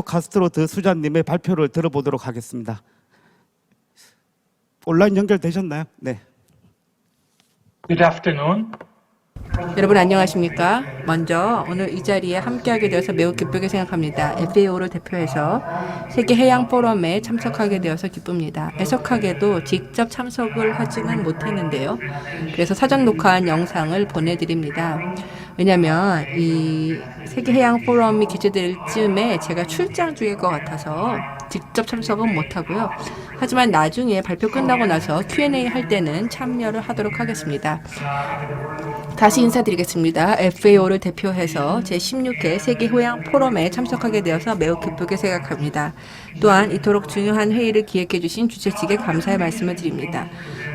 에피오 가스트로드 수장님의 발표를 들어보도록 하겠습니다. 온라인 연결되셨나요? 네. Good afternoon. 여러분 안녕하십니까? 먼저 오늘 이 자리에 함께하게 되어서 매우 기쁘게 생각합니다. FAO를 대표해서 세계 해양 포럼에 참석하게 되어서 기쁩니다. 애석하게도 직접 참석을 하지는 못했는데요. 그래서 사전 녹화한 영상을 보내드립니다. 왜냐하면 이 세계 해양 포럼이 개최될 즈음에 제가 출장 중일 것 같아서 직접 참석은 못하고요. 하지만 나중에 발표 끝나고 나서 Q&A 할 때는 참여를 하도록 하겠습니다. 다시 인사드리겠습니다. FAO를 대표해서 제16회 세계해양 포럼에 참석하게 되어서 매우 기쁘게 생각합니다. 또한 이토록 중요한 회의를 기획해 주신 주최 측에 감사의 말씀을 드립니다.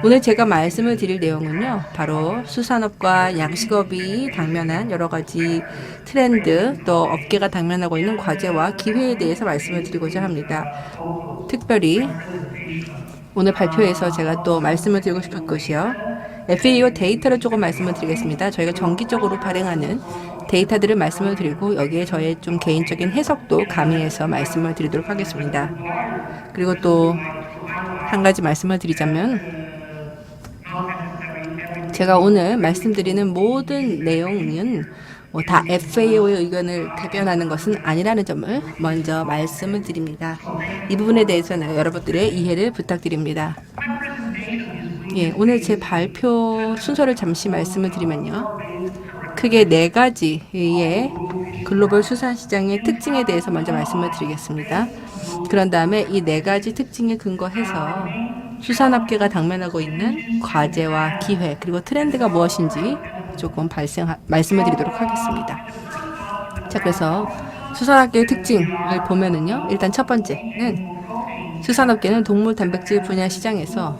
오늘 제가 말씀을 드릴 내용은요. 바로 수산업과 양식업이 당면한 여러 가지 트렌드, 또 업계가 당면하고 있는 과제와 기회에 대해서 말씀을 드리고자 합니다. 특별히 오늘 발표에서 제가 또 말씀을 드리고 싶은 것이요. FAO 데이터를 조금 말씀을 드리겠습니다. 저희가 정기적으로 발행하는 데이터들을 말씀을 드리고 여기에 저의 좀 개인적인 해석도 가미해서 말씀을 드리도록 하겠습니다. 그리고 또 한 가지 말씀을 드리자면 제가 오늘 말씀드리는 모든 내용은 다 FAO의 의견을 대변하는 것은 아니라는 점을 먼저 말씀을 드립니다. 이 부분에 대해서는 여러분들의 이해를 부탁드립니다. 예, 오늘 제 발표 순서를 잠시 말씀을 드리면요. 크게 4가지의 글로벌 수산시장의 특징에 대해서 먼저 말씀을 드리겠습니다. 그런 다음에 이 4가지 특징에 근거해서 수산업계가 당면하고 있는 과제와 기회 그리고 트렌드가 무엇인지 조금 말씀을 드리도록 하겠습니다. 자, 그래서 수산업계의 특징을 보면은요. 일단 첫 번째는 수산업계는 동물 단백질 분야 시장에서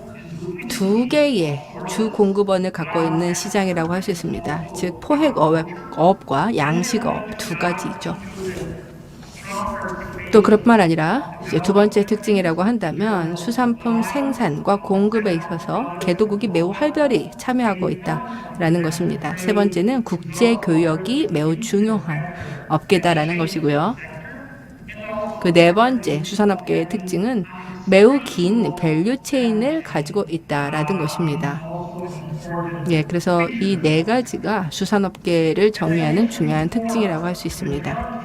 2개의 주 공급원을 갖고 있는 시장이라고 할 수 있습니다. 즉 포획어업과 양식어업 2가지죠. 또 그뿐만 아니라 이제 두 번째 특징이라고 한다면 수산품 생산과 공급에 있어서 개도국이 매우 활발히 참여하고 있다라는 것입니다. 세 번째는 국제 교역이 매우 중요한 업계다라는 것이고요. 그 4번째 수산업계의 특징은 매우 긴 밸류 체인을 가지고 있다라는 것입니다. 예, 그래서 이 4가지가 수산업계를 정의하는 중요한 특징이라고 할 수 있습니다.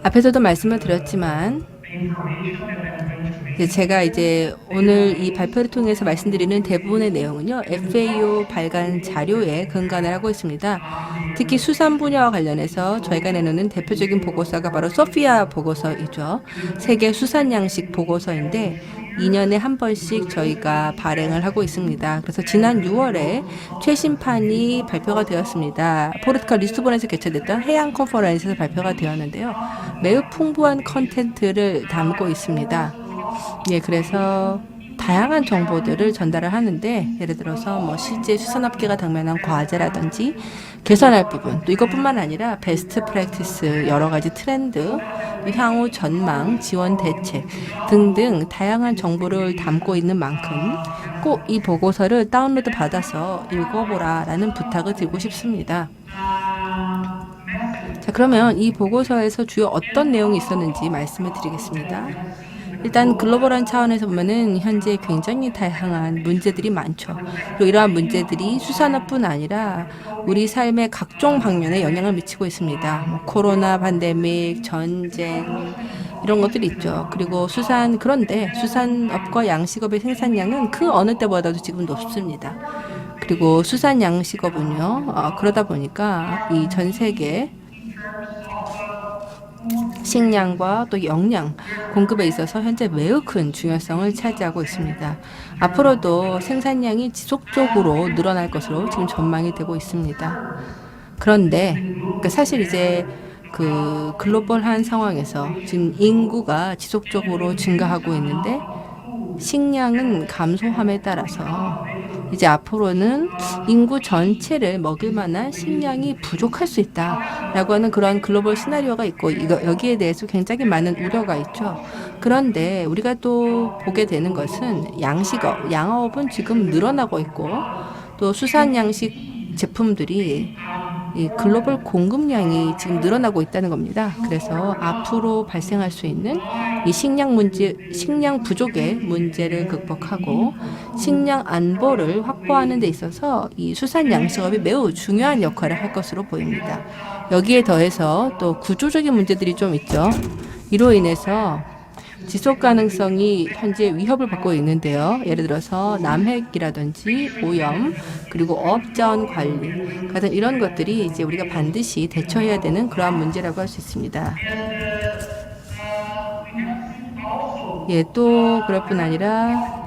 앞에서도 말씀을 드렸지만 제가 이제 오늘 이 발표를 통해서 말씀드리는 대부분의 내용은요. FAO 발간 자료에 근간을 하고 있습니다. 특히 수산 분야와 관련해서 저희가 내놓는 대표적인 보고서가 바로 소피아 보고서이죠. 세계 수산 양식 보고서인데 2년에 한 번씩 저희가 발행을 하고 있습니다. 그래서 지난 6월에 최신판이 발표가 되었습니다. 포르투갈 리스본에서 개최됐던 해양 컨퍼런스에서 발표가 되었는데요. 매우 풍부한 컨텐츠를 담고 있습니다. 예, 그래서 다양한 정보들을 전달을 하는데 예를 들어서 뭐 실제 수산업계가 당면한 과제라든지 개선할 부분 또 이것뿐만 아니라 베스트 프랙티스 여러 가지 트렌드 향후 전망 지원 대책 등등 다양한 정보를 담고 있는 만큼 꼭 이 보고서를 다운로드 받아서 읽어보라라는 부탁을 드리고 싶습니다. 자, 그러면 이 보고서에서 주요 어떤 내용이 있었는지 말씀을 드리겠습니다. 일단 글로벌한 차원에서 보면은 현재 굉장히 다양한 문제들이 많죠. 그리고 이러한 문제들이 수산업뿐 아니라 우리 삶의 각종 방면에 영향을 미치고 있습니다. 뭐 코로나 팬데믹, 전쟁 이런 것들이 있죠. 그리고 그런데 수산업과 양식업의 생산량은 그 어느 때보다도 지금 높습니다. 그리고 수산 양식업은요. 그러다 보니까 이 전 세계 식량과 또 영양 공급에 있어서 현재 매우 큰 중요성을 차지하고 있습니다. 앞으로도 생산량이 지속적으로 늘어날 것으로 지금 전망이 되고 있습니다. 그런데 사실 이제 그 글로벌한 상황에서 지금 인구가 지속적으로 증가하고 있는데 식량은 감소함에 따라서 이제 앞으로는 인구 전체를 먹일 만한 식량이 부족할 수 있다라고 하는 그런 글로벌 시나리오가 있고 여기에 대해서 굉장히 많은 우려가 있죠. 그런데 우리가 또 보게 되는 것은 양어업은 지금 늘어나고 있고 또 수산 양식 제품들이 이 글로벌 공급량이 지금 늘어나고 있다는 겁니다. 그래서 앞으로 발생할 수 있는 이 식량 부족의 문제를 극복하고 식량 안보를 확보하는 데 있어서 이 수산 양식업이 매우 중요한 역할을 할 것으로 보입니다. 여기에 더해서 또 구조적인 문제들이 좀 있죠. 이로 인해서 지속 가능성이 현재 위협을 받고 있는데요. 예를 들어서 남핵이라든지 오염, 그리고 어업자원 관리 같은 이런 것들이 이제 우리가 반드시 대처해야 되는 그러한 문제라고 할 수 있습니다. 예, 또 그럴 뿐 아니라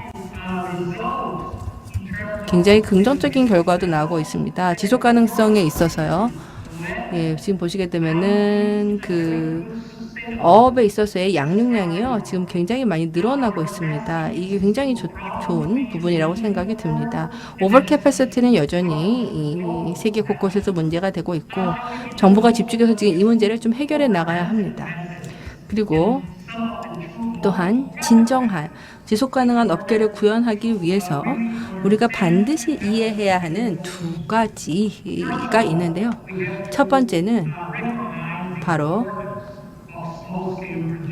굉장히 긍정적인 결과도 나오고 있습니다. 지속 가능성에 있어서요. 예, 지금 보시게 되면은 어업에 있어서의 양육량이요, 지금 굉장히 많이 늘어나고 있습니다. 이게 굉장히 좋은 부분이라고 생각이 듭니다. 오버 캐패시티는 여전히 이 세계 곳곳에서 문제가 되고 있고, 정부가 집중해서 지금 이 문제를 좀 해결해 나가야 합니다. 그리고 또한 진정한 지속 가능한 업계를 구현하기 위해서 우리가 반드시 이해해야 하는 두 가지가 있는데요. 첫 번째는 바로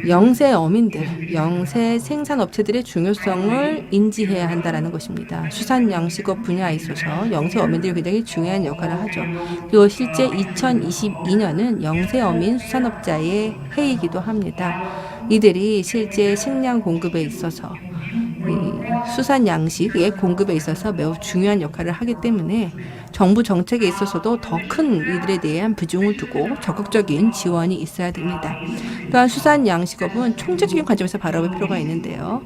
영세 어민들, 영세 생산업체들의 중요성을 인지해야 한다는 것입니다. 수산양식업 분야에 있어서 영세 어민들이 굉장히 중요한 역할을 하죠. 그리고 실제 2022년은 영세 어민 수산업자의 해이기도 합니다. 이들이 실제 식량 공급에 있어서 수산 양식의 공급에 있어서 매우 중요한 역할을 하기 때문에 정부 정책에 있어서도 더 큰 이들에 대한 비중을 두고 적극적인 지원이 있어야 됩니다. 또한 수산 양식업은 총체적인 관점에서 바라볼 필요가 있는데요.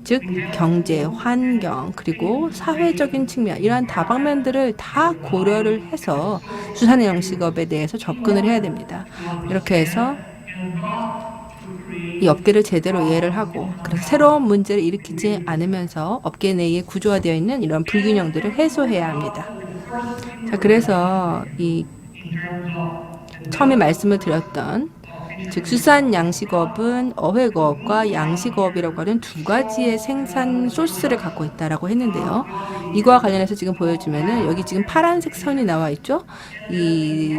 즉 경제, 환경, 그리고 사회적인 측면, 이러한 다방면들을 다 고려를 해서 수산 양식업에 대해서 접근을 해야 됩니다. 이렇게 해서 이 업계를 제대로 이해를 하고, 그래서 새로운 문제를 일으키지 않으면서 업계 내에 구조화되어 있는 이런 불균형들을 해소해야 합니다. 자, 그래서 이 처음에 말씀을 드렸던, 즉 수산 양식업은 어획어업과 양식어업이라고 하는 두 가지의 생산 소스를 갖고 있다라고 했는데요. 이거와 관련해서 지금 보여주면은 여기 지금 파란색 선이 나와 있죠. 이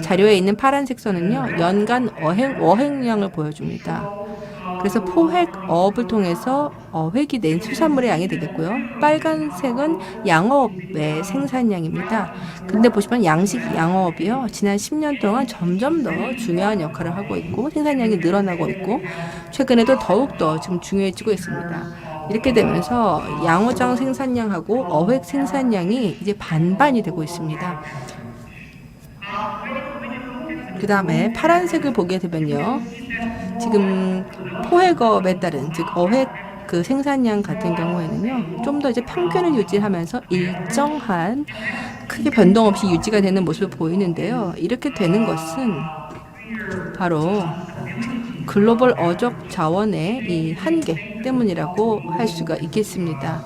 자료에 있는 파란색 선은요, 연간 어획량을 보여줍니다. 그래서 포획어업을 통해서 어획이 낸 수산물의 양이 되겠고요. 빨간색은 양어업의 생산량입니다. 근데 보시면 양어업이요, 지난 10년 동안 점점 더 중요한 역할을 하고 있고 생산량이 늘어나고 있고 최근에도 더욱더 지금 중요해지고 있습니다. 이렇게 되면서 양어장 생산량하고 어획 생산량이 이제 반반이 되고 있습니다. 그 다음에 파란색을 보게 되면요, 지금 포획업에 따른, 즉 어획 생산량 같은 경우에는요, 좀 더 이제 평균을 유지하면서 일정한 크게 변동 없이 유지가 되는 모습을 보이는데요. 이렇게 되는 것은 바로 글로벌 어족 자원의 이 한계 때문이라고 할 수가 있겠습니다.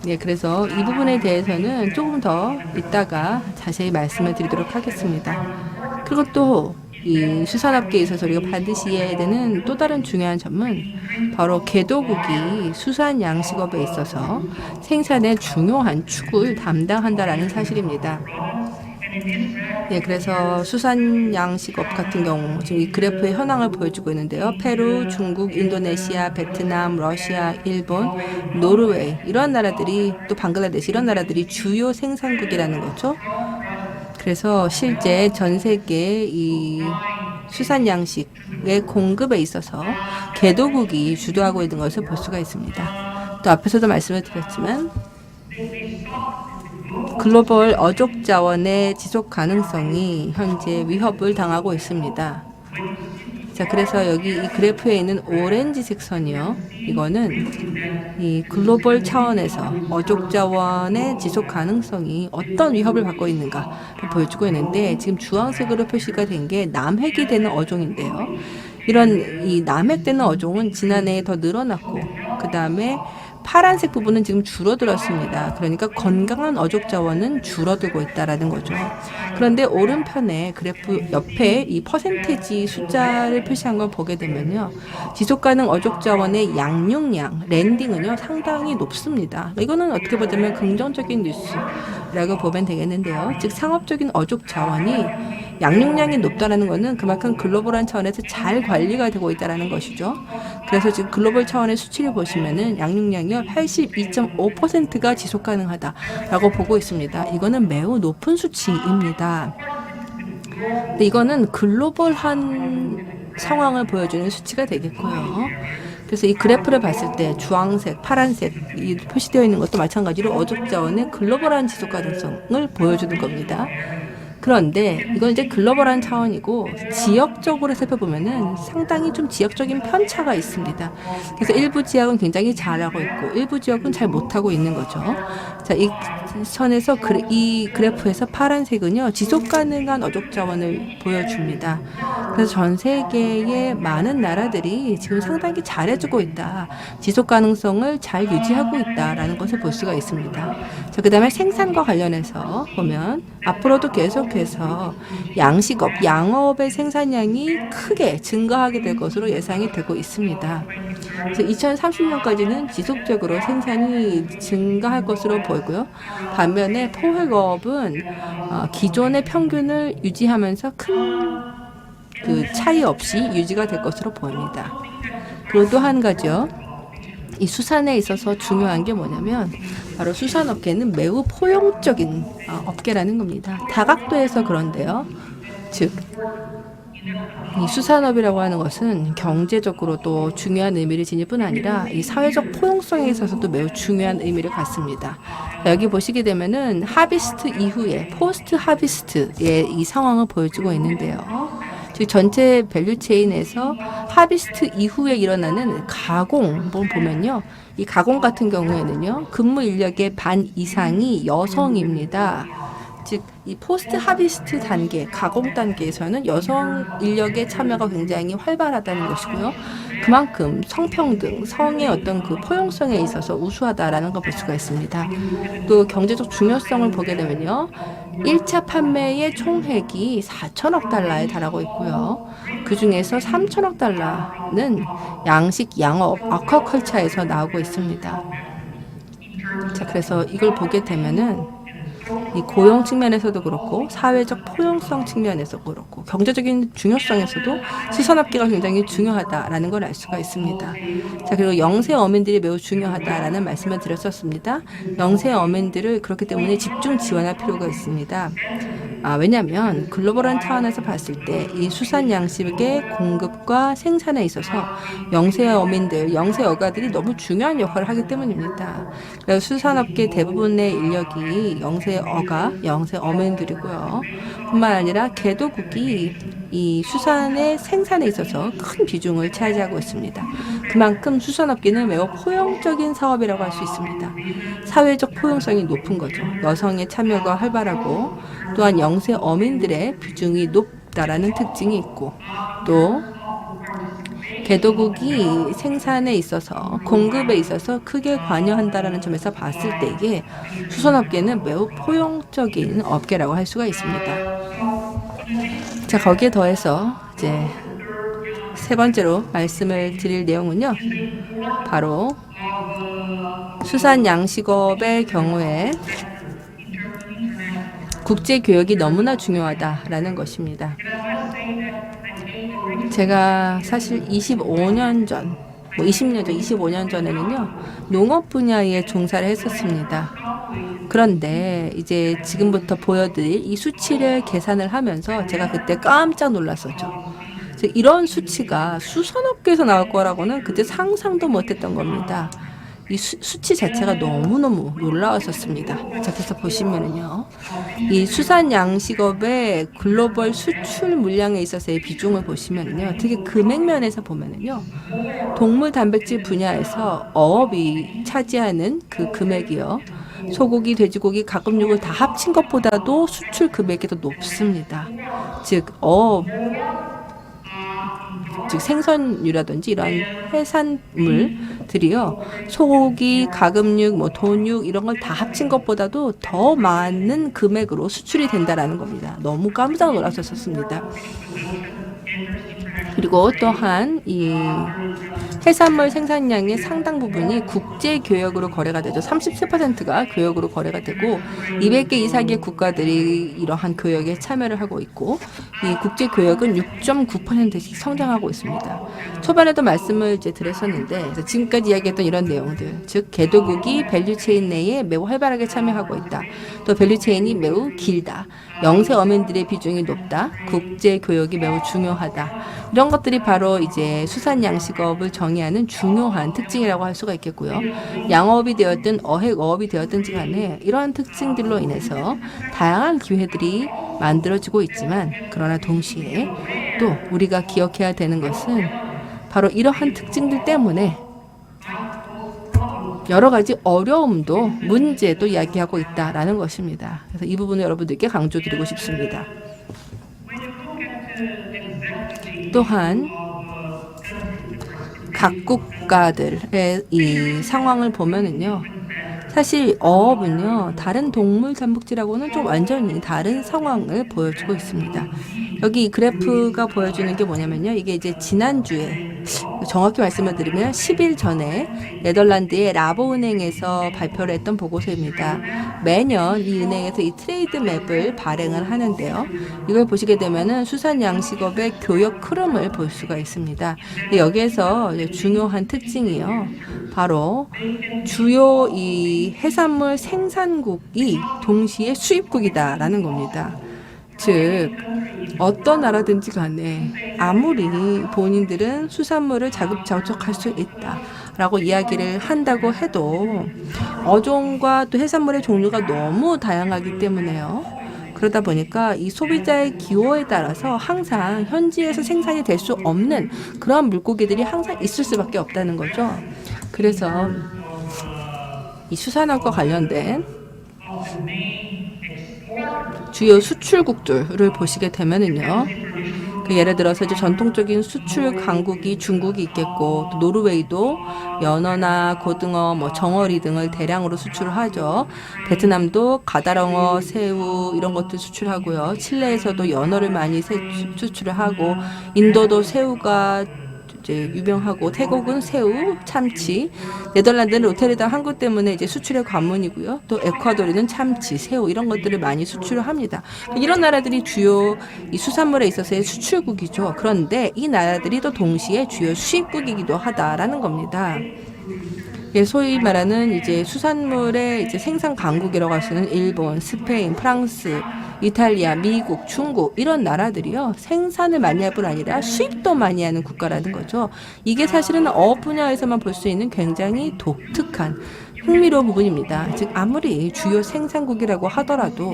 네, 그래서 이 부분에 대해서는 조금 더 이따가 자세히 말씀을 드리도록 하겠습니다. 그리고 또 이 수산업계에 있어서 우리가 반드시 이해해야 되는 또 다른 중요한 점은 바로 개도국이 수산 양식업에 있어서 생산의 중요한 축을 담당한다라는 사실입니다. 네, 그래서 수산 양식업 같은 경우 지금 이 그래프의 현황을 보여주고 있는데요. 페루, 중국, 인도네시아, 베트남, 러시아, 일본, 노르웨이, 이런 나라들이, 또 방글라데시, 이런 나라들이 주요 생산국이라는 거죠. 그래서 실제 전 세계 이 수산 양식의 공급에 있어서 개도국이 주도하고 있는 것을 볼 수가 있습니다. 또 앞에서도 말씀을 드렸지만 글로벌 어족 자원의 지속 가능성이 현재 위협을 당하고 있습니다. 자, 그래서 여기 이 그래프에 있는 오렌지색 선이요, 이거는 이 글로벌 차원에서 어족 자원의 지속 가능성이 어떤 위협을 받고 있는가를 보여주고 있는데, 지금 주황색으로 표시가 된 게 남획이 되는 어종인데요. 이런 이 남획되는 어종은 지난해에 더 늘어났고, 그 다음에 파란색 부분은 지금 줄어들었습니다. 그러니까 건강한 어족 자원은 줄어들고 있다라는 거죠. 그런데 오른편에 그래프 옆에 이 퍼센테이지 숫자를 표시한 걸 보게 되면요, 지속가능 어족 자원의 양육량, 랜딩은요 상당히 높습니다. 이거는 어떻게 보자면 긍정적인 뉴스, 라고 보면 되겠는데요. 즉 상업적인 어족 자원이 양육량이 높다라는 것은 그만큼 글로벌한 차원에서 잘 관리가 되고 있다는 것이죠. 그래서 지금 글로벌 차원의 수치를 보시면은 양육량이 82.5%가 지속 가능하다라고 보고 있습니다. 이거는 매우 높은 수치입니다. 근데 이거는 글로벌한 상황을 보여주는 수치가 되겠고요. 그래서 이 그래프를 봤을 때 주황색, 파란색 이 표시되어 있는 것도 마찬가지로 어족 자원의 글로벌한 지속 가능성을 보여주는 겁니다. 그런데 이건 이제 글로벌한 차원이고 지역적으로 살펴보면은 상당히 좀 지역적인 편차가 있습니다. 그래서 일부 지역은 굉장히 잘하고 있고 일부 지역은 잘 못하고 있는 거죠. 자, 이 선에서 이 그래프에서 파란색은요 지속 가능한 어족 자원을 보여줍니다. 그래서 전 세계의 많은 나라들이 지금 상당히 잘해주고 있다. 지속 가능성을 잘 유지하고 있다라는 것을 볼 수가 있습니다. 자, 그다음에 생산과 관련해서 보면 앞으로도 계속해서 양식업, 양업의 생산량이 크게 증가하게 될 것으로 예상이 되고 있습니다. 그래서 2030년까지는 지속적으로 생산이 증가할 것으로 보이고요. 반면에 포획업은 기존의 평균을 유지하면서 큰 그 차이 없이 유지가 될 것으로 보입니다. 그리고 또 한 가지요. 이 수산에 있어서 중요한 게 뭐냐면 바로 수산업계는 매우 포용적인 업계라는 겁니다. 다각도에서 그런데요. 즉, 이 수산업이라고 하는 것은 경제적으로도 중요한 의미를 지닐 뿐 아니라 이 사회적 포용성에 있어서도 매우 중요한 의미를 갖습니다. 여기 보시게 되면은 하비스트 이후에 포스트 하비스트의 이 상황을 보여주고 있는데요. 즉 전체 밸류 체인에서 하비스트 이후에 일어나는 가공을 보면요. 이 가공 같은 경우에는요. 근무 인력의 반 이상이 여성입니다. 즉 이 포스트 하비스트 단계, 가공 단계에서는 여성 인력의 참여가 굉장히 활발하다는 것이고요. 그만큼 성평등, 성의 어떤 그 포용성에 있어서 우수하다라는 걸 볼 수가 있습니다. 또 경제적 중요성을 보게 되면요. 1차 판매의 총액이 4천억 달러에 달하고 있고요. 그 중에서 3천억 달러는 양식, 양업, 아쿠아컬처에서 나오고 있습니다. 자, 그래서 이걸 보게 되면은 이 고용 측면에서도 그렇고 사회적 포용성 측면에서 그렇고 경제적인 중요성에서도 수산업계가 굉장히 중요하다라는 걸 알 수가 있습니다. 자, 그리고 영세 어민들이 매우 중요하다라는 말씀을 드렸었습니다. 영세 어민들을 그렇기 때문에 집중 지원할 필요가 있습니다. 왜냐하면 글로벌한 차원에서 봤을 때 이 수산 양식의 공급과 생산에 있어서 영세 어민들, 영세 어가들이 너무 중요한 역할을 하기 때문입니다. 그래서 수산업계 대부분의 인력이 영세 어가, 영세 어민들이고요. 뿐만 아니라 개도국이 이 수산의 생산에 있어서 큰 비중을 차지하고 있습니다. 그만큼 수산업계는 매우 포용적인 사업이라고 할 수 있습니다. 사회적 포용성이 높은 거죠. 여성의 참여가 활발하고 또한 영세 어민들의 비중이 높다라는 특징이 있고 또 개도국이 생산에 있어서 공급에 있어서 크게 관여한다라는 점에서 봤을 때 이게 수산업계는 매우 포용적인 업계라고 할 수가 있습니다. 자, 거기에 더해서 이제 세 번째로 말씀을 드릴 내용은요. 바로 수산 양식업의 경우에 국제 교역이 너무나 중요하다라는 것입니다. 제가 사실 25년 전, 20년 전, 25년 전에는요, 농업 분야에 종사를 했었습니다. 그런데 이제 지금부터 보여드릴 이 수치를 계산을 하면서 제가 그때 깜짝 놀랐었죠. 이런 수치가 수산업계에서 나올 거라고는 그때 상상도 못했던 겁니다. 이 수치 자체가 너무너무 놀라웠었습니다. 자, 그래서 보시면은요, 이 수산 양식업의 글로벌 수출 물량에 있어서의 비중을 보시면은요, 되게 금액면에서 보면은요, 동물 단백질 분야에서 어업이 차지하는 그 금액이요, 소고기, 돼지고기, 가금육을 다 합친 것보다도 수출 금액이 더 높습니다. 즉 생선류라든지 이런 해산물들이요, 소고기, 가금육, 돈육 이런 걸 다 합친 것보다도 더 많은 금액으로 수출이 된다라는 겁니다. 너무 깜짝 놀랐었습니다. 그리고 또한 이 해산물 생산량의 상당 부분이 국제 교역으로 거래가 되죠. 37%가 교역으로 거래가 되고 200개 이상의 국가들이 이러한 교역에 참여를 하고 있고 이 국제 교역은 6.9%씩 성장하고 있습니다. 초반에도 말씀을 이제 드렸었는데 그래서 지금까지 이야기했던 이런 내용들, 즉 개도국이 밸류체인 내에 매우 활발하게 참여하고 있다. 또 밸류체인이 매우 길다. 영세 어민들의 비중이 높다. 국제 교역이 매우 중요하다. 이런 것들이 바로 이제 수산 양식업을 정의하는 중요한 특징이라고 할 수가 있겠고요. 양어업이 되었든 어획어업이 되었든지 간에 이러한 특징들로 인해서 다양한 기회들이 만들어지고 있지만 그러나 동시에 또 우리가 기억해야 되는 것은 바로 이러한 특징들 때문에 여러 가지 어려움도 문제도 이야기하고 있다라는 것입니다. 그래서 이 부분을 여러분들께 강조드리고 싶습니다. 또한 각 국가들의 이 상황을 보면은요. 사실 어업은요. 다른 동물 잠복지라고는 좀 완전히 다른 상황을 보여주고 있습니다. 여기 그래프가 보여주는 게 뭐냐면요. 이게 이제 지난주에 정확히 말씀을 드리면 10일 전에 네덜란드의 라보 은행에서 발표를 했던 보고서입니다. 매년 이 은행에서 이 트레이드 맵을 발행을 하는데요. 이걸 보시게 되면은 수산 양식업의 교역 흐름을 볼 수가 있습니다. 여기에서 중요한 특징이요. 바로 주요 이 해산물 생산국이 동시에 수입국이다라는 겁니다. 즉 어떤 나라든지 간에 아무리 본인들은 수산물을 자급자족할 수 있다라고 이야기를 한다고 해도 어종과 또 해산물의 종류가 너무 다양하기 때문에요. 그러다 보니까 이 소비자의 기호에 따라서 항상 현지에서 생산이 될 수 없는 그러한 물고기들이 항상 있을 수밖에 없다는 거죠. 그래서 이 수산업과 관련된 주요 수출국들을 보시게 되면은요. 예를 들어서 이제 전통적인 수출 강국이 중국이 있겠고 또 노르웨이도 연어나 고등어, 정어리 등을 대량으로 수출을 하죠. 베트남도 가다랑어, 새우 이런 것들 수출하고요. 칠레에서도 연어를 많이 수출을 하고 인도도 새우가 이제 유명하고 태국은 새우, 참치, 네덜란드는 로테르담 항구 때문에 이제 수출의 관문이고요. 또 에콰도르는 참치, 새우 이런 것들을 많이 수출을 합니다. 이런 나라들이 주요 이 수산물에 있어서의 수출국이죠. 그런데 이 나라들이 또 동시에 주요 수입국이기도 하다라는 겁니다. 예, 소위 말하는 이제 수산물의 이제 생산 강국이라고 할 수 있는 일본, 스페인, 프랑스, 이탈리아, 미국, 중국 이런 나라들이요 생산을 많이 할 뿐 아니라 수입도 많이 하는 국가라는 거죠. 이게 사실은 어업 분야에서만 볼 수 있는 굉장히 독특한 흥미로운 부분입니다. 즉 아무리 주요 생산국이라고 하더라도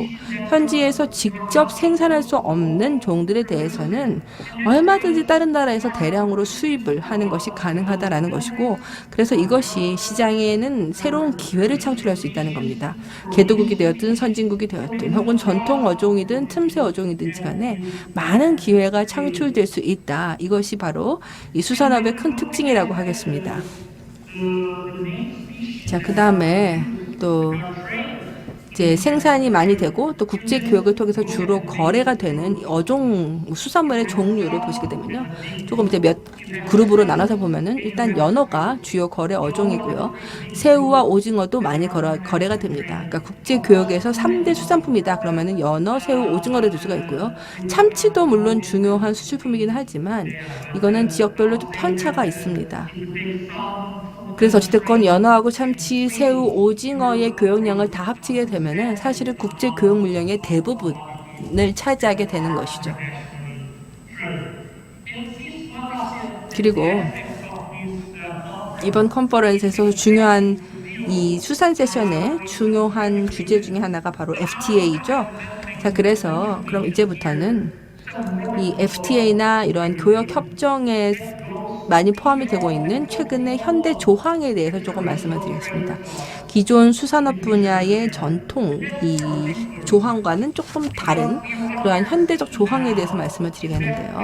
현지에서 직접 생산할 수 없는 종들에 대해서는 얼마든지 다른 나라에서 대량으로 수입을 하는 것이 가능하다라는 것이고 그래서 이것이 시장에는 새로운 기회를 창출할 수 있다는 겁니다. 개도국이 되었든 선진국이 되었든 혹은 전통 어종이든 틈새 어종이든지 간에 많은 기회가 창출될 수 있다. 이것이 바로 이 수산업의 큰 특징이라고 하겠습니다. 자, 그 다음에 또 이제 생산이 많이 되고 또 국제 교역을 통해서 주로 거래가 되는 어종 수산물의 종류를 보시게 되면요. 조금 이제 몇 그룹으로 나눠서 보면은 일단 연어가 주요 거래 어종이고요. 새우와 오징어도 많이 거래가 됩니다. 그러니까 국제 교역에서 3대 수산품이다. 그러면은 연어, 새우, 오징어를 둘 수가 있고요. 참치도 물론 중요한 수출품이긴 하지만 이거는 지역별로 좀 편차가 있습니다. 그래서 어찌됐건 연어하고 참치, 새우, 오징어의 교역량을 다 합치게 되면은 사실은 국제 교역 물량의 대부분을 차지하게 되는 것이죠. 그리고 이번 컨퍼런스에서 중요한 이 수산 세션의 중요한 주제 중에 하나가 바로 FTA죠. 자, 그래서 그럼 이제부터는 이 FTA나 이러한 교역 협정에 많이 포함이 되고 있는 최근의 현대 조항에 대해서 조금 말씀을 드리겠습니다. 기존 수산업 분야의 전통 이 조항과는 조금 다른 그러한 현대적 조항에 대해서 말씀을 드리겠는데요.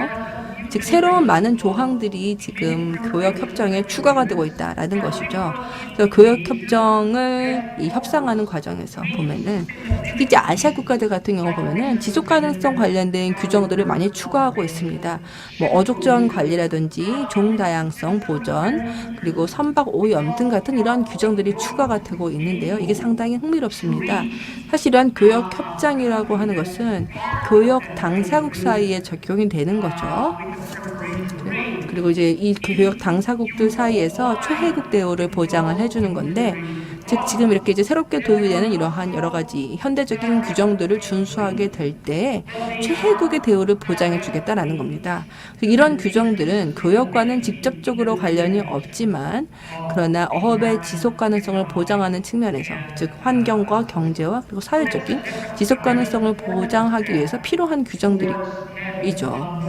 즉 새로운 많은 조항들이 지금 교역 협정에 추가가 되고 있다라는 것이죠. 그래서 교역 협정을 이 협상하는 과정에서 보면은 특히 이제 아시아 국가들 같은 경우 보면은 지속 가능성 관련된 규정들을 많이 추가하고 있습니다. 뭐 어족전 관리라든지 종 다양성 보전 그리고 선박 오염 등 같은 이런 규정들이 추가가 되고 있는데요. 이게 상당히 흥미롭습니다. 사실 이러한 교역 협정이라고 하는 것은 교역 당사국 사이에 적용이 되는 거죠. 그리고 이제 이 교역 당사국들 사이에서 최혜국 대우를 보장을 해주는 건데, 즉 지금 이렇게 이제 새롭게 도입이 되는 이러한 여러 가지 현대적인 규정들을 준수하게 될 때 최혜국의 대우를 보장해 주겠다라는 겁니다. 이런 규정들은 교역과는 직접적으로 관련이 없지만 그러나 어업의 지속 가능성을 보장하는 측면에서, 즉 환경과 경제와 그리고 사회적인 지속 가능성을 보장하기 위해서 필요한 규정들이죠.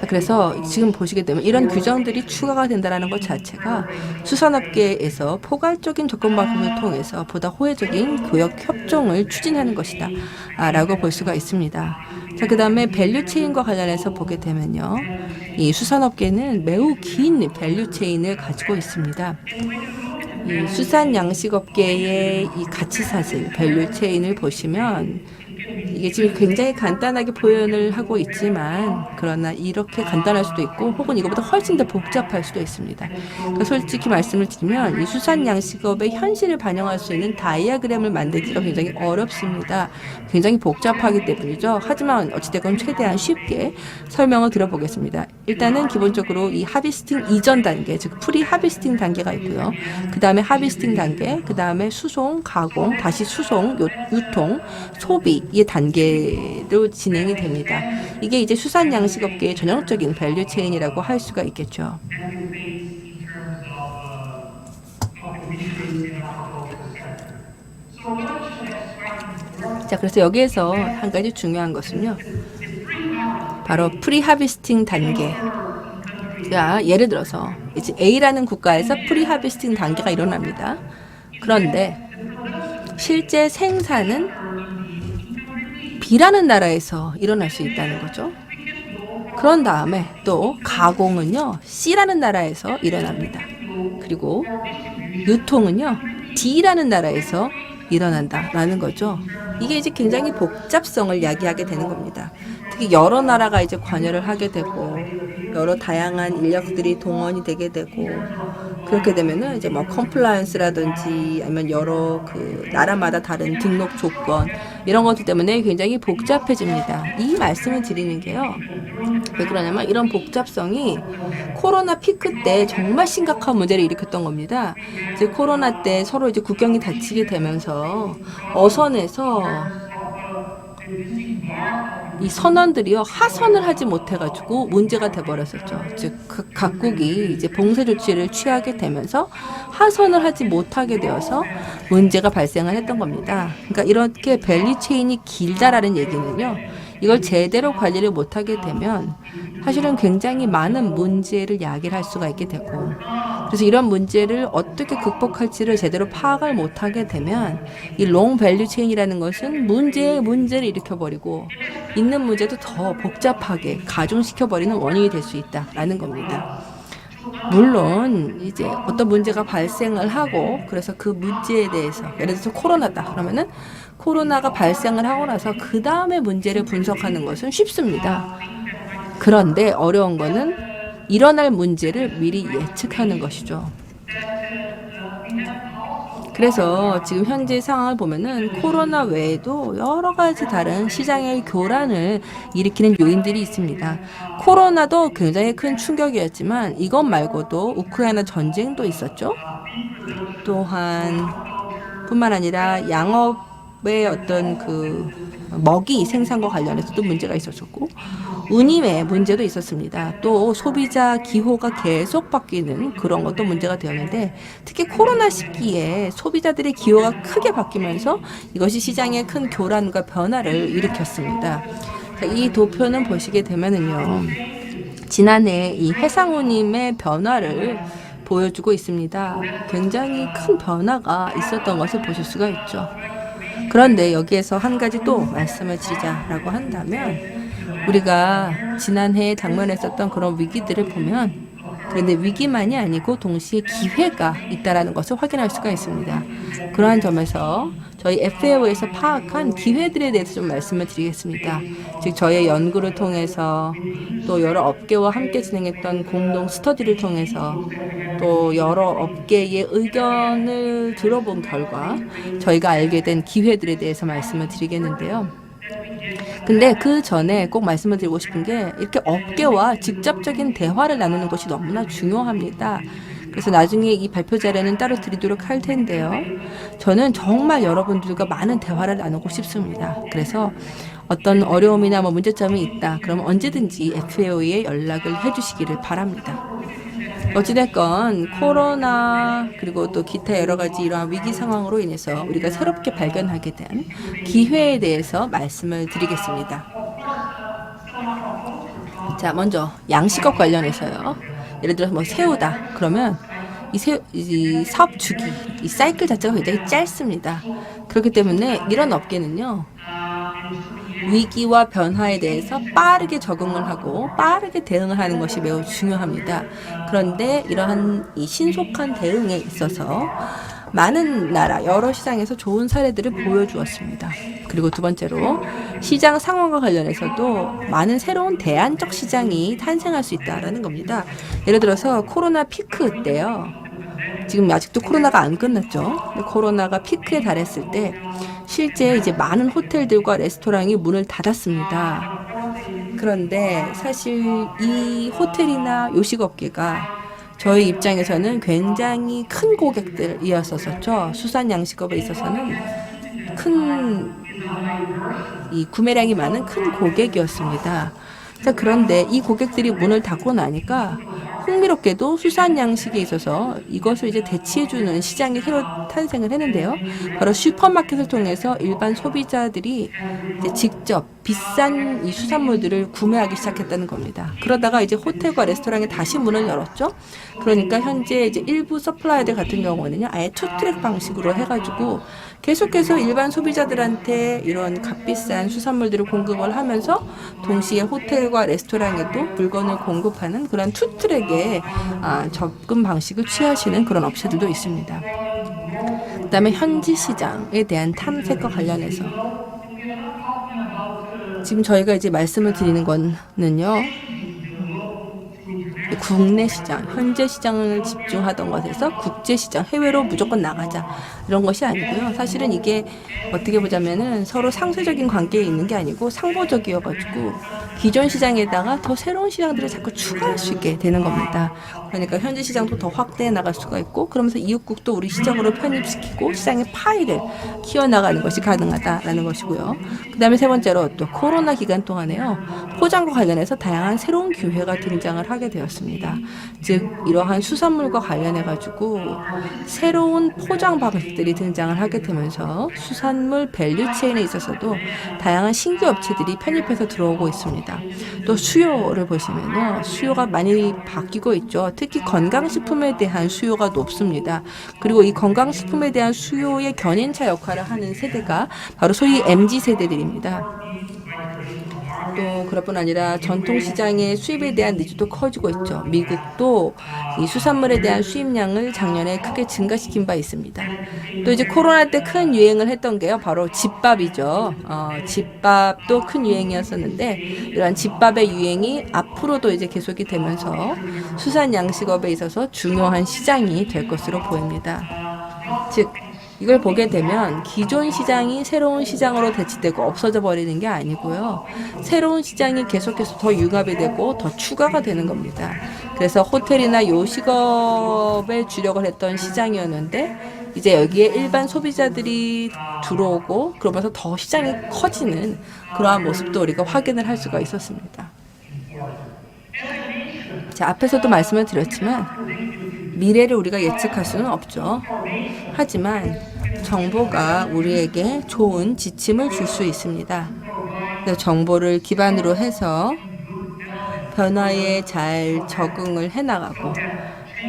그래서 지금 보시게 되면 이런 규정들이 추가가 된다는 것 자체가 수산업계에서 포괄적인 접근 방법을 통해서 보다 호혜적인 교역 협정을 추진하는 것이다 라고 볼 수가 있습니다. 자, 그 다음에 밸류체인과 관련해서 보게 되면요, 이 수산업계는 매우 긴 밸류체인을 가지고 있습니다. 이 수산 양식업계의 이 가치사슬 밸류체인을 보시면 이게 지금 굉장히 간단하게 표현을 하고 있지만 그러나 이렇게 간단할 수도 있고 혹은 이것보다 훨씬 더 복잡할 수도 있습니다. 그러니까 솔직히 말씀을 드리면 이 수산 양식업의 현실을 반영할 수 있는 다이아그램을 만들기가 굉장히 어렵습니다. 굉장히 복잡하기 때문이죠. 하지만 어찌됐건 최대한 쉽게 설명을 드려보겠습니다. 일단은 기본적으로 이 하비스팅 이전 단계, 즉 프리 하비스팅 단계가 있고요. 그 다음에 하비스팅 단계, 그 다음에 수송, 가공, 다시 수송, 유통, 소비 이 단계로 진행이 됩니다. 이게 이제 수산 양식업계의 전형적인 밸류 체인이라고 할 수가 있겠죠. 자, 그래서 여기에서 한 가지 중요한 것은요, 바로 프리 하비스팅 단계. 자, 예를 들어서 이제 A라는 국가에서 프리 하비스팅 단계가 일어납니다. 그런데 실제 생산은 B라는 나라에서 일어날 수 있다는 거죠. 그런 다음에 또 가공은요, C라는 나라에서 일어납니다. 그리고 유통은요, D라는 나라에서 일어난다라는 거죠. 이게 이제 굉장히 복잡성을 이야기하게 되는 겁니다. 특히 여러 나라가 이제 관여를 하게 되고 여러 다양한 인력들이 동원이 되게 되고 그렇게 되면은 이제 뭐 컴플라이언스라든지 아니면 여러 그 나라마다 다른 등록 조건 이런 것들 때문에 굉장히 복잡해집니다. 이 말씀을 드리는 게요, 왜 그러냐면 이런 복잡성이 코로나 피크 때 정말 심각한 문제를 일으켰던 겁니다. 이제 코로나 때 서로 이제 국경이 닫히게 되면서 어선에서 이 선원들이요 하선을 하지 못해가지고 문제가 돼버렸었죠. 즉 각국이 이제 봉쇄 조치를 취하게 되면서 하선을 하지 못하게 되어서 문제가 발생을 했던 겁니다. 그러니까 이렇게 밸류 체인이 길다라는 얘기는요, 이걸 제대로 관리를 못하게 되면 사실은 굉장히 많은 문제를 야기를 할 수가 있게 되고, 그래서 이런 문제를 어떻게 극복할지를 제대로 파악을 못하게 되면 이 롱 밸류 체인이라는 것은 문제에 문제를 일으켜버리고 있는 문제도 더 복잡하게 가중시켜버리는 원인이 될 수 있다라는 겁니다. 물론 이제 어떤 문제가 발생을 하고 그래서 그 문제에 대해서 예를 들어서 코로나다 그러면은 코로나가 발생을 하고 나서 그 다음에 문제를 분석하는 것은 쉽습니다. 그런데 어려운 거는 일어날 문제를 미리 예측하는 것이죠. 그래서 지금 현재 상황을 보면은 코로나 외에도 여러 가지 다른 시장의 교란을 일으키는 요인들이 있습니다. 코로나도 굉장히 큰 충격이었지만 이것 말고도 우크라이나 전쟁도 있었죠. 또한 뿐만 아니라 양업의 어떤 그 먹이 생산과 관련해서도 문제가 있었었고 운임의 문제도 있었습니다. 또 소비자 기호가 계속 바뀌는 그런 것도 문제가 되었는데 특히 코로나 시기에 소비자들의 기호가 크게 바뀌면서 이것이 시장에 큰 교란과 변화를 일으켰습니다. 이 도표는 보시게 되면은요, 지난해 이 해상 운임의 변화를 보여주고 있습니다. 굉장히 큰 변화가 있었던 것을 보실 수가 있죠. 그런데 여기에서 한 가지 또 말씀을 드리자라고 한다면 우리가 지난해에 당면했었던 그런 위기들을 보면 그런데 위기만이 아니고 동시에 기회가 있다라는 것을 확인할 수가 있습니다. 그러한 점에서 저희 FAO에서 파악한 기회들에 대해서 좀 말씀을 드리겠습니다. 즉 저의 연구를 통해서 또 여러 업계와 함께 진행했던 공동 스터디를 통해서 또 여러 업계의 의견을 들어본 결과 저희가 알게 된 기회들에 대해서 말씀을 드리겠는데요. 근데 그 전에 꼭 말씀을 드리고 싶은 게 이렇게 업계와 직접적인 대화를 나누는 것이 너무나 중요합니다. 그래서 나중에 이 발표 자료는 따로 드리도록 할 텐데요. 저는 정말 여러분들과 많은 대화를 나누고 싶습니다. 그래서 어떤 어려움이나 뭐 문제점이 있다. 그럼 언제든지 FAO에 연락을 해주시기를 바랍니다. 어찌됐건 코로나 그리고 또 기타 여러 가지 이러한 위기 상황으로 인해서 우리가 새롭게 발견하게 된 기회에 대해서 말씀을 드리겠습니다. 자, 먼저 양식업 관련해서요. 예를 들어서 뭐 새우다. 그러면 이 사업 주기, 이 사이클 자체가 굉장히 짧습니다. 그렇기 때문에 이런 업계는요. 위기와 변화에 대해서 빠르게 적응을 하고 빠르게 대응을 하는 것이 매우 중요합니다. 그런데 이러한 이 신속한 대응에 있어서 많은 나라, 여러 시장에서 좋은 사례들을 보여주었습니다. 그리고 두 번째로 시장 상황과 관련해서도 많은 새로운 대안적 시장이 탄생할 수 있다는 겁니다. 예를 들어서 코로나 피크 때요. 지금 아직도 코로나가 안 끝났죠. 코로나가 피크에 달했을 때 실제 이제 많은 호텔들과 레스토랑이 문을 닫았습니다. 그런데 사실 이 호텔이나 요식업계가 저희 입장에서는 굉장히 큰 고객들이었었죠. 수산 양식업에 있어서는 큰 이 구매량이 많은 큰 고객이었습니다. 자, 그런데 이 고객들이 문을 닫고 나니까 흥미롭게도 수산 양식에 있어서 이것을 이제 대체해주는 시장이 새로 탄생을 했는데요. 바로 슈퍼마켓을 통해서 일반 소비자들이 이제 직접 비싼 이 수산물들을 구매하기 시작했다는 겁니다. 그러다가 이제 호텔과 레스토랑에 다시 문을 열었죠. 그러니까 현재 이제 일부 서플라이어들 같은 경우는요, 아예 투트랙 방식으로 해가지고 계속해서 일반 소비자들한테 이런 값비싼 수산물들을 공급을 하면서 동시에 호텔과 레스토랑에도 물건을 공급하는 그런 투트랙의 접근 방식을 취하시는 그런 업체들도 있습니다. 그 다음에 현지 시장에 대한 탐색과 관련해서 지금 저희가 이제 말씀을 드리는 거는요. 국내 시장, 현재 시장을 집중하던 것에서 국제 시장, 해외로 무조건 나가자 이런 것이 아니고요. 사실은 이게 어떻게 보자면은 서로 상쇄적인 관계에 있는 게 아니고 상호적이어가지고 기존 시장에다가 더 새로운 시장들을 자꾸 추가할 수 있게 되는 겁니다. 그러니까 현재 시장도 더 확대해 나갈 수가 있고 그러면서 이웃국도 우리 시장으로 편입시키고 시장의 파이를 키워나가는 것이 가능하다라는 것이고요. 그 다음에 세 번째로 또 코로나 기간 동안에요. 포장과 관련해서 다양한 새로운 기회가 등장을 하게 되었습니다. 즉 이러한 수산물과 관련해 가지고 새로운 포장 방식들이 등장을 하게 되면서 수산물 밸류 체인에 있어서도 다양한 신규 업체들이 편입해서 들어오고 있습니다. 또 수요를 보시면요, 수요가 많이 바뀌고 있죠. 특히 건강식품에 대한 수요가 높습니다. 그리고 이 건강식품에 대한 수요의 견인차 역할을 하는 세대가 바로 소위 MZ 세대들입니다. 또 그뿐 아니라 전통시장의 수입에 대한 니즈도 커지고 있죠. 미국도 이 수산물에 대한 수입량을 작년에 크게 증가시킨 바 있습니다. 또 이제 코로나 때 큰 유행을 했던 게요, 바로 집밥이죠. 집밥도 큰 유행이었었는데 이러한 집밥의 유행이 앞으로도 이제 계속이 되면서 수산 양식업에 있어서 중요한 시장이 될 것으로 보입니다. 즉 이걸 보게 되면 기존 시장이 새로운 시장으로 대치되고 없어져 버리는 게 아니고요. 새로운 시장이 계속해서 더 융합이 되고 더 추가가 되는 겁니다. 그래서 호텔이나 요식업에 주력을 했던 시장이었는데 이제 여기에 일반 소비자들이 들어오고 그러면서 더 시장이 커지는 그러한 모습도 우리가 확인을 할 수가 있었습니다. 자, 앞에서도 말씀을 드렸지만 미래를 우리가 예측할 수는 없죠. 하지만 정보가 우리에게 좋은 지침을 줄 수 있습니다. 그래서 정보를 기반으로 해서 변화에 잘 적응을 해나가고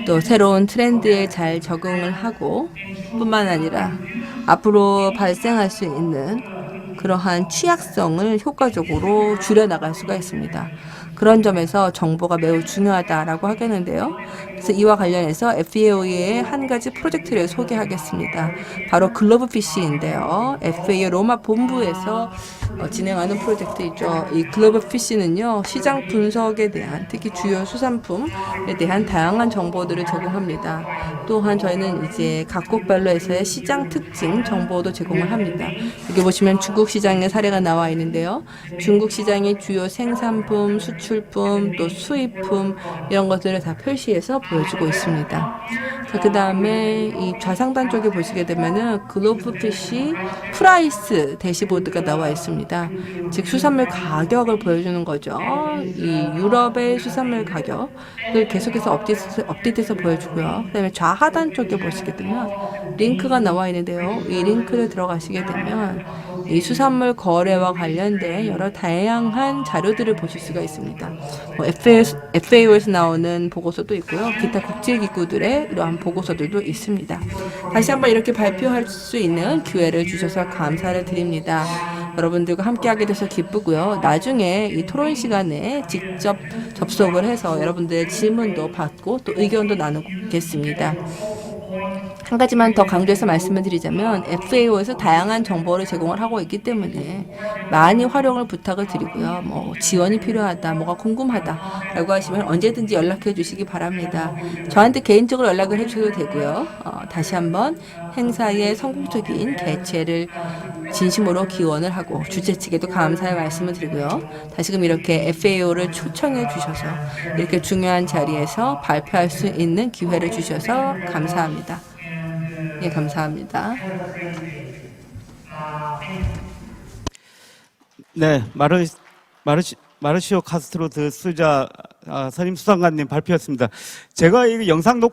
또 새로운 트렌드에 잘 적응을 하고 뿐만 아니라 앞으로 발생할 수 있는 그러한 취약성을 효과적으로 줄여나갈 수가 있습니다. 그런 점에서 정보가 매우 중요하다라고 하겠는데요. 그래서 이와 관련해서 FAO의 한 가지 프로젝트를 소개하겠습니다. 바로 글로브피쉬인데요. FAO 로마 본부에서 진행하는 프로젝트이죠. 이 글로브피쉬는요, 시장 분석에 대한, 특히 주요 수산품에 대한 다양한 정보들을 제공합니다. 또한 저희는 이제 각국별로에서의 시장 특징 정보도 제공을 합니다. 여기 보시면 중국 시장의 사례가 나와 있는데요. 중국 시장의 주요 생산품, 수출품, 또 수입품 이런 것들을 다 표시해서 보여주고 있습니다. 자, 그 다음에 이 좌상단 쪽에 보시게 되면은 글로브피쉬 프라이스 대시보드가 나와 있습니다. 즉 수산물 가격을 보여주는 거죠. 이 유럽의 수산물 가격을 계속해서 업데이트해서 보여주고요. 그다음에 좌하단 쪽에 보시게 되면 링크가 나와 있는데요. 이 링크를 들어가시게 되면 이 수산물 거래와 관련된 여러 다양한 자료들을 보실 수가 있습니다. FAO에서 나오는 보고서도 있고요. 기타 국제기구들의 이러한 보고서들도 있습니다. 다시 한번 이렇게 발표할 수 있는 기회를 주셔서 감사를 드립니다. 여러분들과 함께하게 돼서 기쁘고요. 나중에 이 토론 시간에 직접 접속을 해서 여러분들의 질문도 받고 또 의견도 나누겠습니다. 한 가지만 더 강조해서 말씀을 드리자면 FAO에서 다양한 정보를 제공을 하고 있기 때문에 많이 활용을 부탁을 드리고요. 뭐 지원이 필요하다, 뭐가 궁금하다라고 하시면 언제든지 연락해 주시기 바랍니다. 저한테 개인적으로 연락을 해주셔도 되고요. 다시 한번 행사의 성공적인 개최를 진심으로 기원을 하고 주최 측에도 감사의 말씀을 드리고요. 다시금 이렇게 FAO를 초청해 주셔서 이렇게 중요한 자리에서 발표할 수 있는 기회를 주셔서 감사합니다. 예, 감사합니다. 네, 마르시오 카스트로 드 수자 선임 수상관님 발표였습니다. 제가 이 영상 녹화